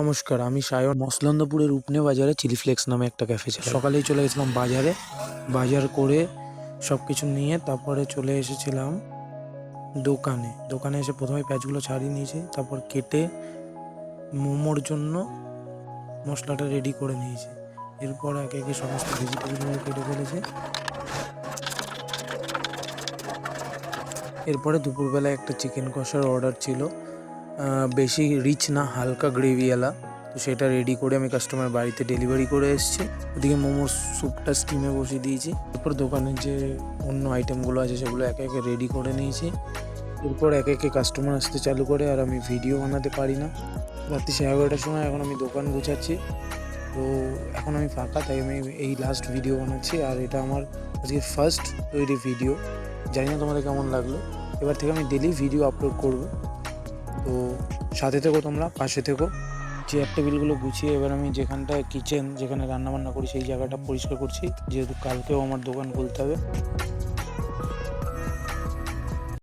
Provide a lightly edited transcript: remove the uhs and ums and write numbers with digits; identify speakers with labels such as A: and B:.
A: নমস্কার, আমি সায়ন। মসলন্দপুরের উপনে বাজারে চিলি ফ্লেক্স নামে একটা ক্যাফে ছিল। সকালেই চলে গেছিলাম বাজারে, বাজার করে সব কিছু নিয়ে তারপরে চলে এসেছিলাম দোকানে এসে প্রথমে পেঁয়াজগুলো ছাড়িয়ে নিয়েছি, তারপর কেটে মোমোর জন্য মশলাটা রেডি করে নিয়েছি। এরপর একে একে সমস্ত ভেজিটেবলগুলো কেটে ফেলেছি। এরপরে দুপুরবেলায় একটা চিকেন কষার অর্ডার ছিল, বেশি রিচ না, হালকা গ্রেভিওয়ালা। তো সেটা রেডি করে আমি কাস্টমার বাড়িতে ডেলিভারি করে এসেছি। ওদিকে মোমোর স্যুপটা স্টিমে বসিয়ে দিয়েছি। এরপর দোকানের যে অন্য আইটেমগুলো আছে সেগুলো একে একে রেডি করে নিয়েছি। এরপর একে একে কাস্টমার আসতে চালু করে, আর আমি ভিডিও বানাতে পারি না। রাত্রি 11:30টার সময় এখন আমি দোকান গুছাচ্ছি। তো এখন আমি ফাঁকা, তাই আমি এই লাস্ট ভিডিও বানাচ্ছি। আর এটা আমার আজকে ফার্স্ট তৈরি ভিডিও। জানি না তোমাদের কেমন লাগলো। এবার থেকে আমি ডেলি ভিডিও আপলোড করব। তো সাথে থেকো, তোমরা পাশে থেকো। চেয়ার টেবিলগুলো গুছিয়ে এবার আমি যেখানটায় কিচেন, যেখানে রান্নাবান্না করি, সেই জায়গাটা পরিষ্কার করছি, যেহেতু কালকেও আমার দোকান খুলতে হবে।